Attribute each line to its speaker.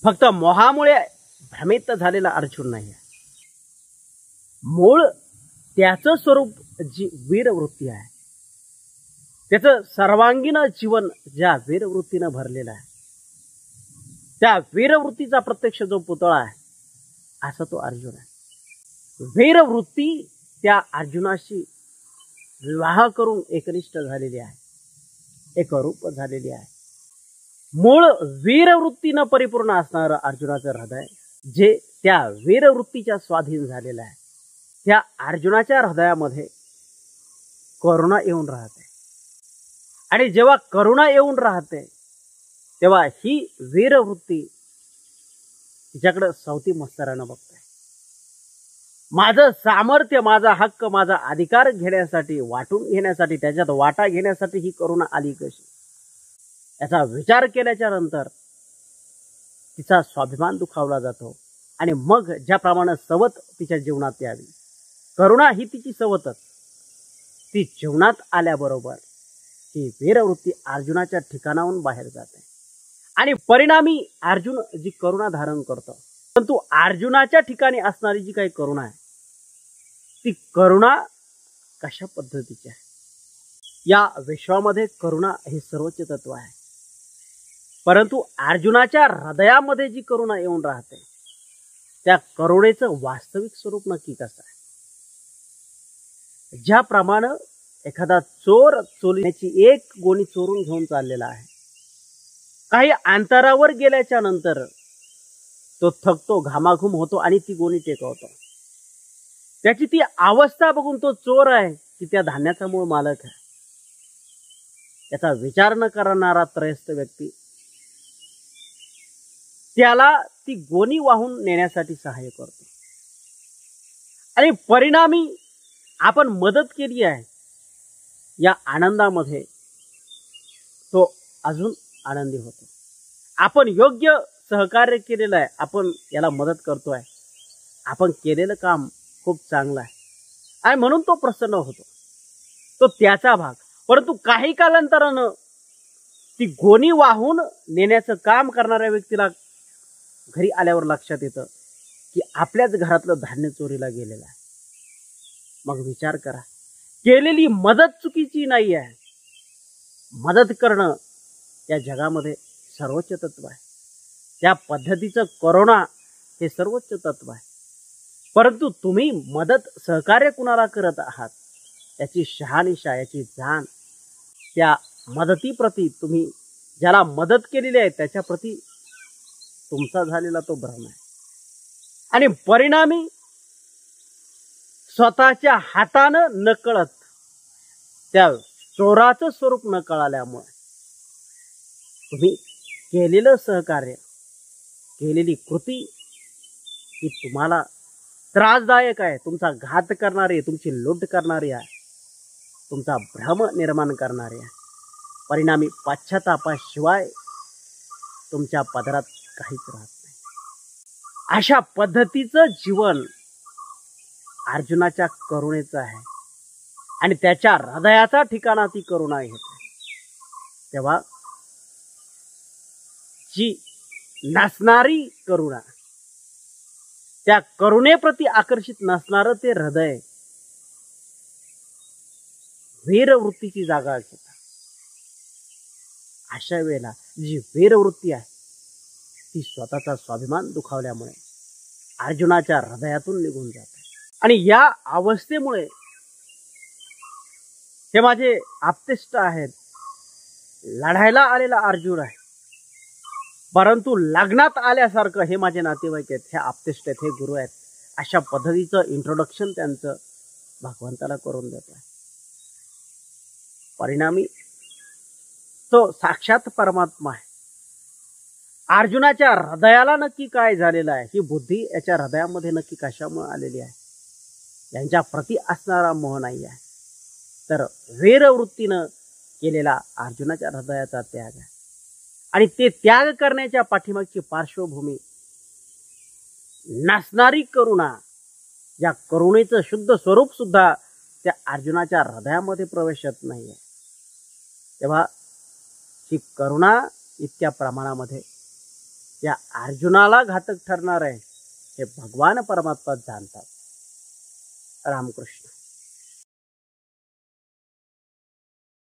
Speaker 1: फक्त मोहामुळे भ्रमित झालेला अर्जुन नाही आहे. मूळ त्याचं स्वरूप जी वीरवृत्ती आहे, त्याचं सर्वांगीण जीवन ज्या वीरवृत्तीनं भरलेलं आहे, त्या वीरवृत्तीचा प्रत्यक्ष जो पुतळा आहे असा तो अर्जुन आहे. वीरवृत्ती त्या अर्जुनाशी विवाह करून एकनिष्ठ झालेली आहे, एकरूप झालेली आहे. मूळ वीरवृत्तीनं परिपूर्ण असणारं अर्जुनाचं हृदय जे त्या वीरवृत्तीच्या स्वाधीन झालेलं आहे, त्या अर्जुनाच्या हृदयामध्ये करुणा येऊन राहते. आणि जेव्हा करुणा येऊन राहते तेव्हा ही वीरवृत्ती तिच्याकडे सवती मस्तरानं बघते. माझं सामर्थ्य, माझा हक्क, माझा अधिकार घेण्यासाठी, वाटून घेण्यासाठी, त्याच्यात वाटा घेण्यासाठी ही करुणा आली कशी, याचा विचार केल्याच्या नंतर तिचा स्वाभिमान दुखावला जातो. आणि मग ज्याप्रमाणे सवत तिच्या जीवनात यावी, करुणा ही तिची सवतच, ती जीवनात आल्याबरोबर ही वीरवृत्ती अर्जुनाच्या ठिकाणाहून बाहेर जाते. आणि परिणामी अर्जुन जी करुणा धारण करतो, परंतु अर्जुनाच्या ठिकाणी असणारी जी काही करुणा आहे ती करुणा कशा पद्धतीची आहे. या विश्वामध्ये करुणा हे सर्वोच्च तत्व आहे, परंतु अर्जुनाच्या हृदयामध्ये जी करुणा येऊन राहते त्या करुणेचं वास्तविक स्वरूप नक्की कसं आहे. ज्याप्रमाणे एखादा चोर चोरीची एक गोणी चोरून घेऊन चाललेला आहे, काही अंतरावर गेल्याच्या नंतर तो थकतो, घामाघूम होतो आणि ती गोणी टेकवतो. त्याची ती अवस्था बघून तो चोर आहे की त्या धान्याचा मूळ मालक आहे, याचा विचार न करणारा त्रयस्थ व्यक्ती त्याला ती गोणी वाहून नेण्यासाठी सहाय्य करतो. आणि परिणामी आपण मदत केली आहे या आनंदामध्ये तो अजून आनंदी होतो. आपण योग्य सहकार्य केलेलं आहे, आपण याला मदत करतोय, आपण केलेलं काम खूप चांगलं आहे आणि म्हणून तो प्रसन्न होतो. तो त्याचा भाग. परंतु काही कालांतरानं ती गोणी वाहून नेण्याचं काम करणाऱ्या व्यक्तीला घरी आल्यावर लक्षात येतं की आपल्याच घरातलं धान्य चोरीला गेलेलं आहे. मग विचार करा, केलेली मदत चुकीची नाही आहे. मदत करणं या जगामध्ये सर्वोच्च तत्व आहे. त्या पद्धतीचं करुणा हे सर्वोच्च तत्व आहे. परंतु तुम्ही मदत सहकार्य कुणाला करत आहात याची शहानिशा, याची जाण, त्या मदतीप्रती तुम्ही ज्याला मदत केलेली आहे त्याच्याप्रती तुमचा झालेला तो भ्रम आहे. आणि परिणामी स्वतःच्या हातानं नकळत त्या चोराचं स्वरूप न कळाल्यामुळे तुम्ही केलेलं सहकार्य, केलेली कृती ही तुम्हाला त्रासदायक आहे, तुमचा घात करणारी, तुमची लूट करणारी आहे, तुमचा भ्रम निर्माण करणारी आहे. परिणामी पश्चातापाशिवाय तुमच्या पदरात काहीच राहत नाही. अशा पद्धतीचं जीवन अर्जुनाच्या करुणेचं आहे आणि त्याच्या हृदयाचा ठिकाणा ती करुणा घेते. तेव्हा जी नसणारी करुणा, त्या करुणेप्रती आकर्षित नसणारं ते हृदय वीरवृत्तीची जागा घेतं. अशा वेळेला जी वीरवृत्ती आहे ती स्वतःचा स्वाभिमान दुखावल्यामुळे अर्जुनाच्या हृदयातून निघून जाते. आणि या अवस्थेमुळे हे माझे आप्तेष्ट आहेत, लढायला आलेला अर्जुन आहे, परंतु लग्नात आल्यासारखं हे माझे नातेवाईक आहेत, हे आप्तेष्ट आहेत, हे गुरु आहेत, अशा पद्धतीचं इंट्रोडक्शन त्यांचं भगवंताला करून देत आहे. परिणामी तो साक्षात परमात्मा आहे. अर्जुनाच्या हृदयाला नक्की काय झालेलं आहे, ही बुद्धी याच्या हृदयामध्ये नक्की कशामुळे आलेली आहे, यांच्या प्रती असणारा मोह नाही आहे, तर वीरवृत्तीनं केलेला अर्जुनाच्या हृदयाचा त्याग आहे. आणि ते त्याग करण्याच्या पाठीमागची पार्श्वभूमी नसणारी करुणा, या करुणेचं शुद्ध स्वरूप सुद्धा त्या अर्जुनाच्या हृदयामध्ये प्रवेशत नाहीये. तेव्हा ही करुणा इतक्या प्रमाणामध्ये या अर्जुनाला घातक ठरणार आहे हे भगवान परमात्मा जाणतात. रामकृष्ण.